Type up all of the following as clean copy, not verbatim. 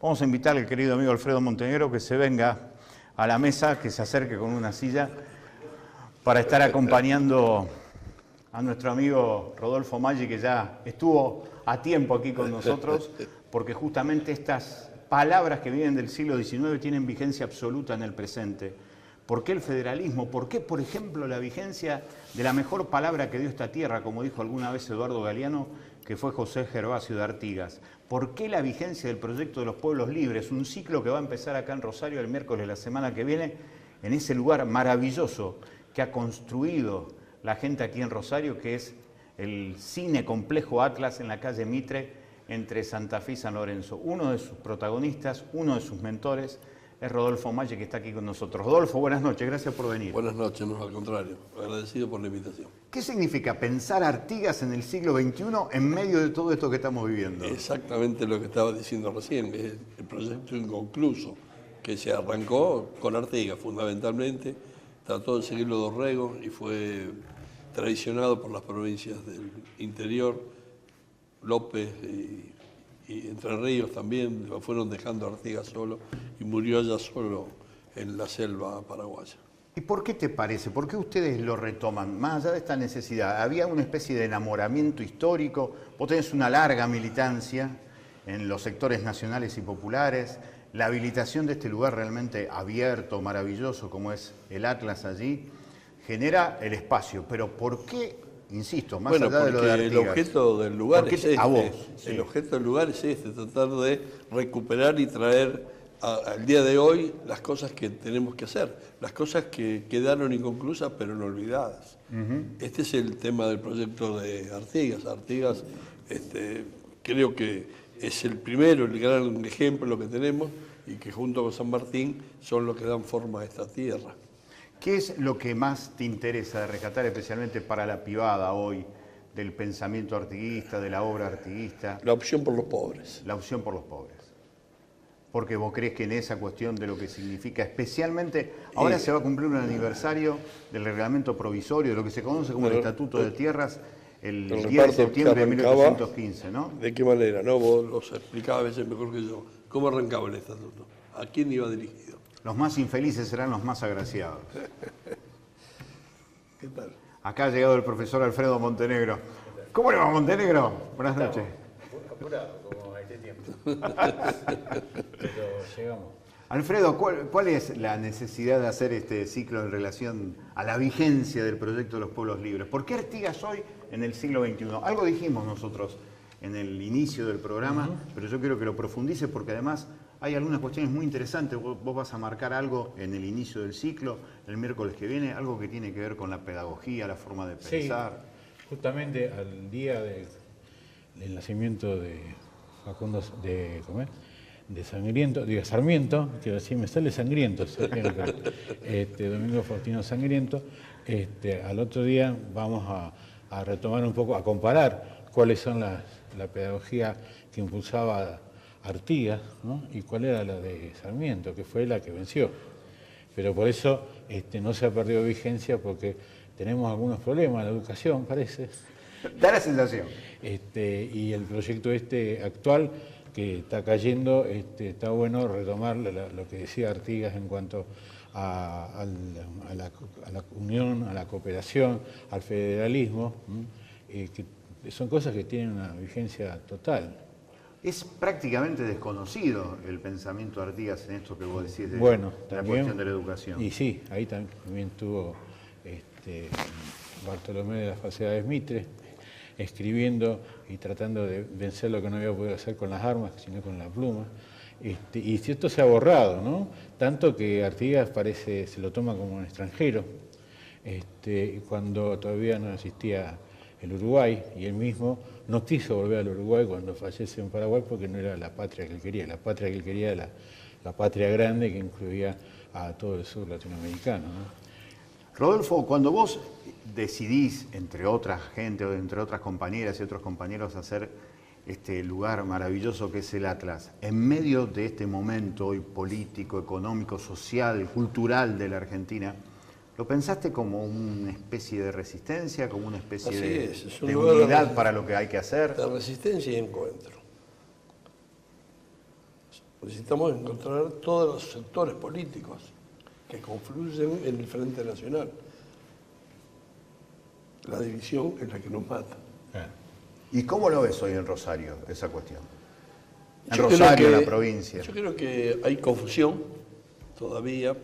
Vamos a invitar al querido amigo Alfredo Montenegro que se venga a la mesa, que se acerque con una silla para estar acompañando a nuestro amigo Rodolfo Maggi, que ya estuvo a tiempo aquí con nosotros, porque justamente estas palabras que vienen del siglo XIX tienen vigencia absoluta en el presente. ¿Por qué el federalismo? ¿Por qué, por ejemplo, la vigencia de la mejor palabra que dio esta tierra, como dijo alguna vez Eduardo Galeano, que fue José Gervasio de Artigas? ¿Por qué la vigencia del proyecto de los pueblos libres? Un ciclo que va a empezar acá en Rosario el miércoles de la semana que viene, en ese lugar maravilloso que ha construido la gente aquí en Rosario, que es el Cine Complejo Atlas en la calle Mitre, entre Santa Fe y San Lorenzo. Uno de sus protagonistas, uno de sus mentores, es Rodolfo Maggi, que está aquí con nosotros. Rodolfo, buenas noches, gracias por venir. Buenas noches, no, al contrario, agradecido por la invitación. ¿Qué significa pensar Artigas en el siglo XXI en medio de todo esto que estamos viviendo? Exactamente lo que estaba diciendo recién, que es el proyecto inconcluso que se arrancó con Artigas fundamentalmente, trató de seguirlo Dorrego y fue traicionado por las provincias del interior, López y Entre Ríos también, lo fueron dejando a Artigas solo y murió allá solo en la selva paraguaya. ¿Y por qué te parece? ¿Por qué ustedes lo retoman? Más allá de esta necesidad, había una especie de enamoramiento histórico, vos tenés una larga militancia en los sectores nacionales y populares, la habilitación de este lugar realmente abierto, maravilloso, como es el Atlas allí, genera el espacio, pero ¿por qué? Insisto, más allá de lo de Artigas. El objeto del lugar es este. A vos, sí. El objeto del lugar es este, tratar de recuperar y traer al día de hoy las cosas que tenemos que hacer, las cosas que quedaron inconclusas pero no olvidadas. Este es el tema del proyecto de Artigas. Artigas creo que es el primero, el gran ejemplo que tenemos y que junto con San Martín son los que dan forma a esta tierra. ¿Qué es lo que más te interesa de rescatar, especialmente para la pibada hoy, del pensamiento artiguista, de la obra artiguista? La opción por los pobres. La opción por los pobres. Porque vos crees que en esa cuestión de lo que significa, especialmente, ahora se va a cumplir un aniversario del reglamento provisorio, de lo que se conoce como el Estatuto de Tierras, el 10 de septiembre de 1815, ¿no? ¿De qué manera? No, vos los explicabas a veces mejor que yo. ¿Cómo arrancaba el Estatuto? ¿A quién iba dirigido? Los más infelices serán los más agraciados. ¿Qué tal? Acá ha llegado el profesor Alfredo Montenegro. ¿Cómo le va, Montenegro? Buenas noches. Apurado, como a este tiempo. Pero llegamos. Alfredo, ¿cuál es la necesidad de hacer este ciclo en relación a la vigencia del proyecto de los pueblos libres? ¿Por qué Artigas hoy en el siglo XXI? Algo dijimos nosotros en el inicio del programa, pero yo quiero que lo profundice porque además hay algunas cuestiones muy interesantes. Vos vas a marcar algo en el inicio del ciclo, el miércoles que viene, algo que tiene que ver con la pedagogía, la forma de pensar. Sí, justamente al día del nacimiento de Facundo, de Sangriento, digo Sarmiento, quiero decir, me sale Sangriento, Domingo Faustino Sangriento, al otro día vamos a retomar un poco, a comparar cuáles son la pedagogía que impulsaba Artigas, ¿no? Y cuál era la de Sarmiento, que fue la que venció. Pero por eso no se ha perdido vigencia porque tenemos algunos problemas en la educación, parece. Da la sensación. Y el proyecto actual que está cayendo, está bueno retomar lo que decía Artigas en cuanto a la unión, a la cooperación, al federalismo, que son cosas que tienen una vigencia total. Es prácticamente desconocido el pensamiento de Artigas en esto que vos decís de la cuestión de la educación. Y sí, ahí también tuvo Bartolomé de las Falsedades Mitre, escribiendo y tratando de vencer lo que no había podido hacer con las armas, sino con la pluma. Y si esto se ha borrado, ¿no? Tanto que Artigas se lo toma como un extranjero, cuando todavía no existía el Uruguay, y él mismo no quiso volver al Uruguay cuando fallece en Paraguay porque no era la patria que él quería. La patria que él quería era la patria grande que incluía a todo el sur latinoamericano, ¿no? Rodolfo, cuando vos decidís, entre otra gente, o entre otras compañeras y otros compañeros, hacer este lugar maravilloso que es el Atlas, en medio de este momento hoy político, económico, social, cultural de la Argentina, ¿lo pensaste como una especie de resistencia, como una especie de unidad para lo que hay que hacer? De resistencia y encuentro. Necesitamos encontrar todos los sectores políticos que confluyen en el Frente Nacional. La división es la que nos mata. ¿Y cómo lo ves hoy en Rosario, esa cuestión? En Yo Rosario, creo en que- la provincia. Yo creo que hay confusión todavía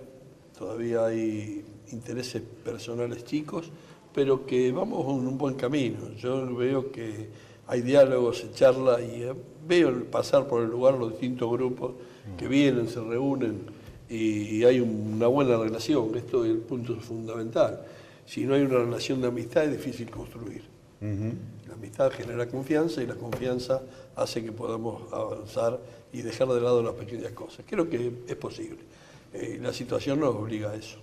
hay intereses personales chicos, pero que vamos en un buen camino. Yo veo que hay diálogos, se charla y veo pasar por el lugar los distintos grupos que vienen, se reúnen y hay una buena relación. Esto es el punto fundamental. Si no hay una relación de amistad es difícil construir. La amistad genera confianza y la confianza hace que podamos avanzar y dejar de lado las pequeñas cosas. Creo que es posible. La situación nos obliga a eso.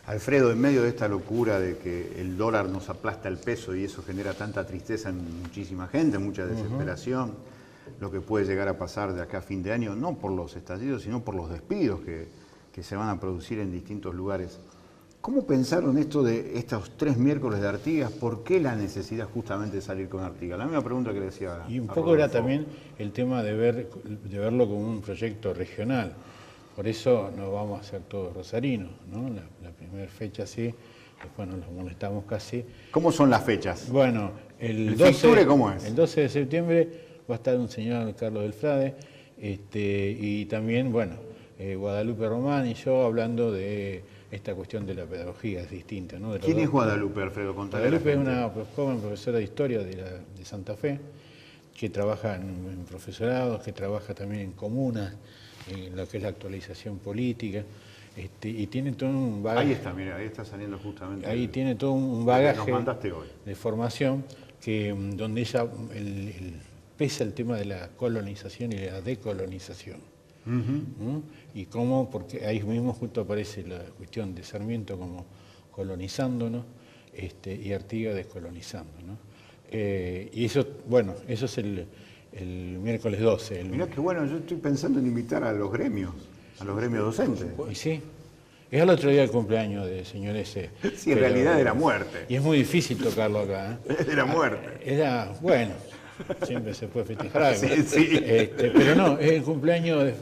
Alfredo, en medio de esta locura de que el dólar nos aplasta el peso y eso genera tanta tristeza en muchísima gente, mucha desesperación, lo que puede llegar a pasar de acá a fin de año, no por los estallidos, sino por los despidos que se van a producir en distintos lugares. ¿Cómo pensaron esto de estos 3 miércoles de Artigas? ¿Por qué la necesidad justamente de salir con Artigas? La misma pregunta que le decía Y un a poco era Rodolfo. también el tema de verlo como un proyecto regional. Por eso no vamos a ser todos rosarinos, ¿no? La primera fecha sí, después nos molestamos casi. ¿Cómo son las fechas? Bueno, ¿El Fixture cómo es? El 12 de septiembre va a estar un señor Carlos del Frade, y también, bueno, Guadalupe Román y yo hablando de esta cuestión de la pedagogía, es distinta, ¿no? De los ¿Quién es dos. Guadalupe, Alfredo? Contale a la Guadalupe es gente. una joven profesora de historia de Santa Fe, que trabaja en profesorados, que trabaja también en comunas, en lo que es la actualización política, y tiene todo un bagaje. Ahí está, mira, ahí está saliendo justamente. Ahí tiene todo un Nos bagaje mandaste hoy. de formación donde ella pesa el tema de la colonización y la decolonización. ¿Mm? Y cómo, porque ahí mismo justo aparece la cuestión de Sarmiento como colonizándonos, y Artigas descolonizando, ¿no? Y eso, bueno, eso es el miércoles 12. Mirá qué bueno, yo estoy pensando en invitar a los gremios docentes. Y sí, es el otro día del cumpleaños del señor ese. Sí, en pero- realidad era muerte. Y es muy difícil tocarlo acá, ¿eh? Era muerte. Era, bueno, siempre se puede festejar algo. Sí, sí. Pero no, es el cumpleaños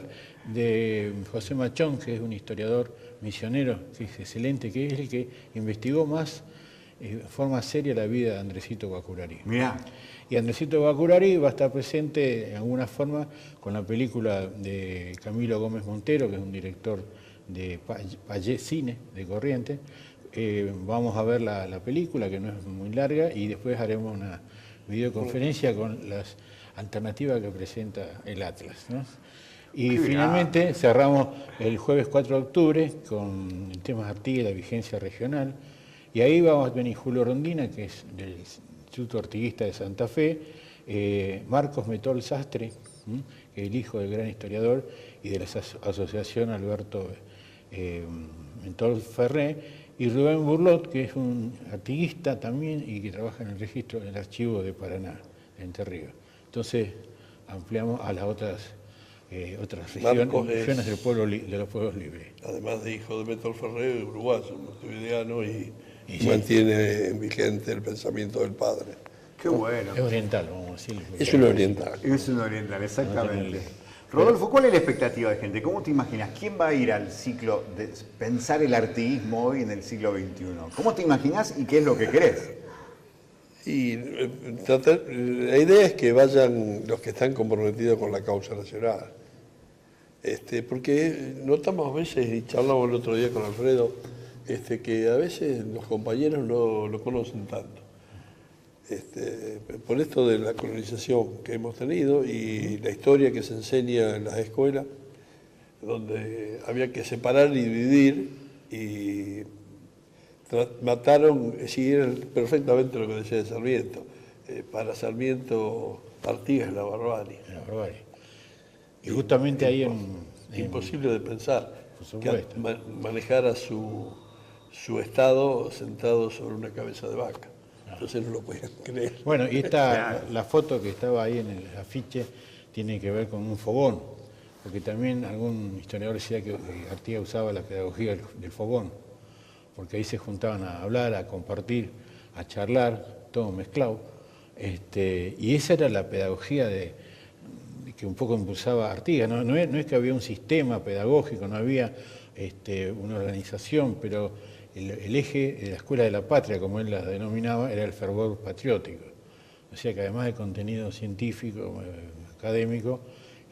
de José Machón, que es un historiador misionero, que es excelente, que es el que investigó más de forma seria la vida de Andresito Guacurari. Mirá, Y Andresito Guacurari va a estar presente en alguna forma con la película de Camilo Gómez Montero, que es un director de Payé Cine de Corrientes. Vamos a ver la película, que no es muy larga, y después haremos una videoconferencia con las alternativas que presenta el Atlas, ¿no? Y Qué finalmente cerramos el jueves 4 de octubre con el tema de Artigas y la vigencia regional. Y ahí vamos a venir Julio Rondina, que es del Instituto Artiguista de Santa Fe, Marcos Metol Sastre, que es el hijo del gran historiador, y de la asociación Alberto Metol Ferré, y Rubén Burlot, que es un artiguista también y que trabaja en el registro, en el archivo de Paraná, en Entre Ríos. Entonces ampliamos a las otras Marcos regiones es- de los pueblos libres. Además de hijo de Beto Ferrer, uruguayo, montevideano y Y sí. mantiene vigente el pensamiento del padre. qué bueno. Es oriental, vamos a decirlo. Es un oriental. Es un oriental, exactamente. Rodolfo, ¿cuál es la expectativa de gente? ¿Cómo te imaginas? ¿Quién va a ir al ciclo de pensar el artiguismo hoy en el siglo XXI? ¿Cómo te imaginas y qué es lo que querés? Y la idea es que vayan los que están comprometidos con la causa nacional. Porque notamos a veces, y charlamos el otro día con Alfredo, que a veces los compañeros no lo conocen tanto. Por esto de la colonización que hemos tenido y la historia que se enseña en las escuelas, donde había que separar y dividir, y mataron, siguieron perfectamente lo que decía de Sarmiento. Para Sarmiento, Artigas es la barbarie. La barbarie. Y justamente ahí Imposible de pensar Por que supuesto. manejara su Estado sentado sobre una cabeza de vaca. Entonces no lo podían creer. Bueno, y la foto que estaba ahí en el afiche tiene que ver con un fogón, porque también algún historiador decía que Artigas usaba la pedagogía del fogón, porque ahí se juntaban a hablar, a compartir, a charlar, todo mezclado. Y esa era la pedagogía que un poco impulsaba Artigas. No es que había un sistema pedagógico, no había una organización, pero el eje de la Escuela de la Patria, como él la denominaba, era el fervor patriótico. O sea que además de contenido científico, académico,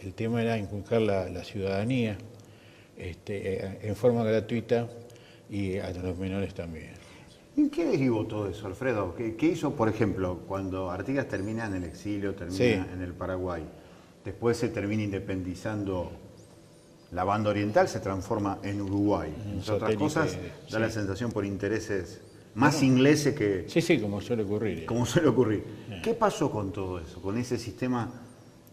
el tema era inculcar la ciudadanía en forma gratuita y a los menores también. ¿En qué derivó todo eso, Alfredo? ¿Qué hizo, por ejemplo, cuando Artigas termina en el exilio, termina en el Paraguay, después se termina independizando la banda oriental, se transforma en Uruguay? Entre otras cosas, da la sensación por intereses más ingleses que... Sí, como suele ocurrir. Como suele ocurrir. ¿Qué pasó con todo eso? Con ese sistema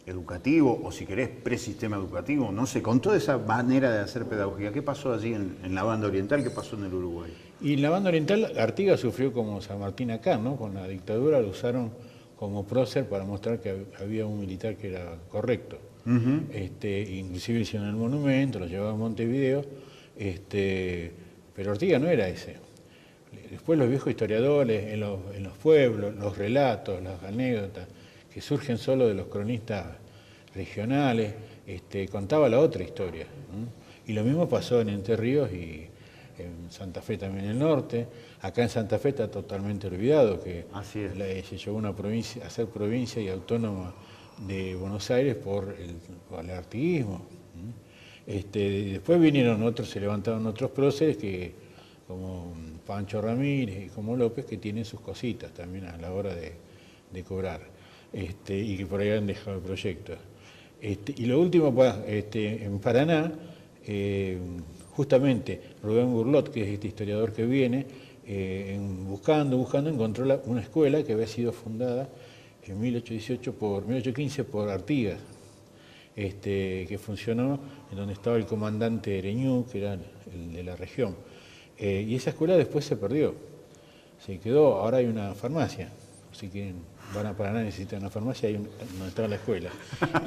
educativo, o si querés, presistema educativo, no sé, con toda esa manera de hacer pedagogía. ¿Qué pasó allí en la banda oriental? ¿Qué pasó en el Uruguay? Y en la banda oriental, Artigas sufrió como San Martín acá, ¿no? Con la dictadura lo usaron como prócer para mostrar que había un militar que era correcto. Inclusive hicieron el monumento, lo llevaban a Montevideo, pero Artigas no era ese. Después los viejos historiadores, en los pueblos, los relatos, las anécdotas, que surgen solo de los cronistas regionales, contaba la otra historia. Y lo mismo pasó en Entre Ríos y en Santa Fe también en el norte. Acá en Santa Fe está totalmente olvidado que se llegó una provincia, a ser provincia y autónoma de Buenos Aires por el artiguismo. Después vinieron otros, se levantaron otros próceres como Pancho Ramírez y como López, que tienen sus cositas también a la hora de cobrar, y que por ahí han dejado el proyecto. Y lo último, en Paraná, justamente Rubén Burlot, que es este historiador que viene, buscando, encontró una escuela que había sido fundada en 1815 por Artigas, que funcionó en donde estaba el comandante Ereñú, que era el de la región. Y esa escuela después se perdió, se quedó, ahora hay una farmacia, así que van a Paraná, necesitan una farmacia, ahí donde estaba la escuela.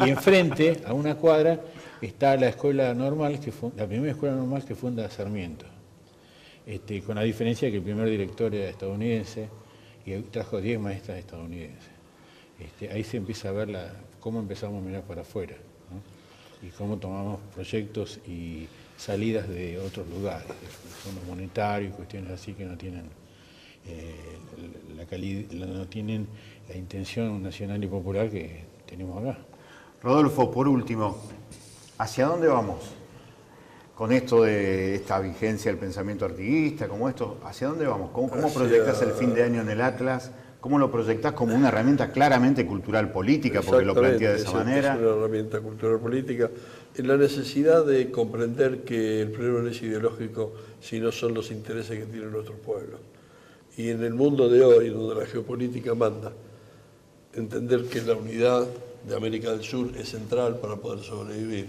Y enfrente, a una cuadra, está la escuela normal, la primera escuela normal que funda Sarmiento, con la diferencia que el primer director era estadounidense y trajo 10 maestras estadounidenses. Ahí se empieza a ver cómo empezamos a mirar para afuera, ¿no? Y cómo tomamos proyectos y salidas de otros lugares, de fondos monetarios, cuestiones así que no tienen no tienen la intención nacional y popular que tenemos acá. Rodolfo, por último, ¿hacia dónde vamos con esto de esta vigencia del pensamiento artiguista? ¿Hacia dónde vamos? ¿Cómo proyectas el fin de año en el Atlas? ¿Cómo lo proyectás como una herramienta claramente cultural política? Porque lo plantea de esa manera. Es una herramienta cultural política. En la necesidad de comprender que el problema no es ideológico, sino son los intereses que tienen nuestros pueblos. Y en el mundo de hoy, donde la geopolítica manda, entender que la unidad de América del Sur es central para poder sobrevivir.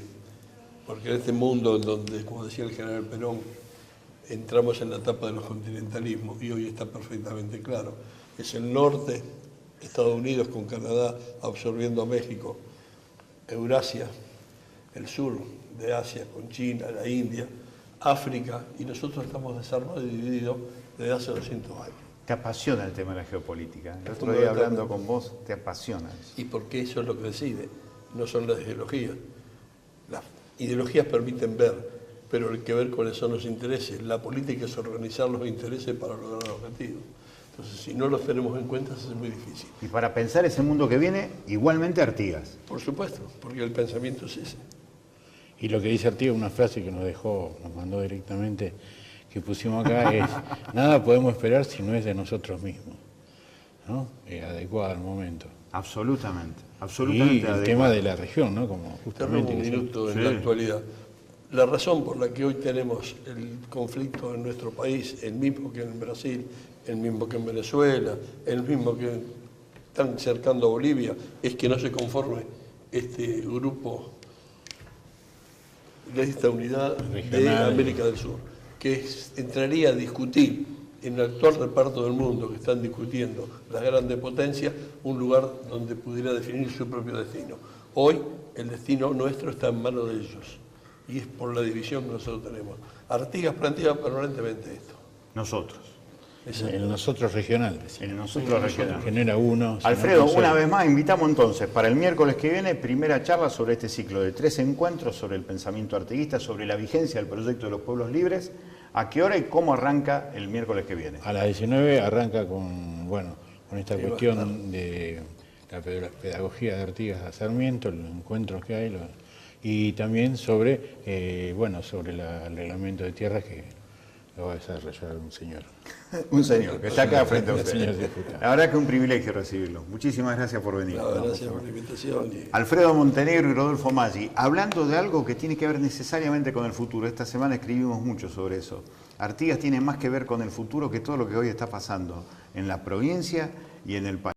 Porque en este mundo en donde, como decía el general Perón, entramos en la etapa de los continentalismos, y hoy está perfectamente claro. Es el norte, Estados Unidos con Canadá absorbiendo a México, Eurasia, el sur de Asia con China, la India, África, y nosotros estamos desarmados y divididos desde hace 200 años. ¿Te apasiona el tema de la geopolítica? El otro día hablando con vos, ¿te apasiona eso? Y porque eso es lo que decide, no son las ideologías. Las ideologías permiten ver, pero hay que ver cuáles son los intereses. La política es organizar los intereses para lograr el objetivo. Entonces, si no los tenemos en cuenta, eso es muy difícil. Y para pensar ese mundo que viene, igualmente Artigas. Por supuesto, porque el pensamiento es ese. Y lo que dice Artigas, una frase que nos mandó directamente, que pusimos acá, es: nada podemos esperar si no es de nosotros mismos, ¿no? Adecuada al momento. Absolutamente, Y absolutamente. el tema de la región, ¿no? Como justamente un minuto en la actualidad. La razón por la que hoy tenemos el conflicto en nuestro país, el mismo que en Brasil, el mismo que en Venezuela, el mismo que están cercando a Bolivia, es que no se conforme este grupo de esta unidad de América del Sur, que entraría a discutir en el actual reparto del mundo que están discutiendo las grandes potencias, un lugar donde pudiera definir su propio destino. Hoy el destino nuestro está en manos de ellos y es por la división que nosotros tenemos. Artigas plantea permanentemente esto. Nosotros. El nosotros regional. En nosotros regional. Genera uno. Alfredo, una vez más, invitamos entonces para el miércoles que viene, primera charla sobre este ciclo de 3 encuentros sobre el pensamiento artiguista, sobre la vigencia del proyecto de los pueblos libres. ¿A qué hora y cómo arranca el miércoles que viene? A las 19 arranca con esta cuestión de la pedagogía de Artigas a Sarmiento, los encuentros que hay, y también sobre sobre el reglamento de tierras que lo va a desarrollar un señor. Un señor que está acá frente a usted. Señor diputado. La verdad que es un privilegio recibirlo. Muchísimas gracias por venir. Gracias por la invitación. Alfredo Montenegro y Rodolfo Maggi, hablando de algo que tiene que ver necesariamente con el futuro. Esta semana escribimos mucho sobre eso. Artigas tiene más que ver con el futuro que todo lo que hoy está pasando en la provincia y en el país.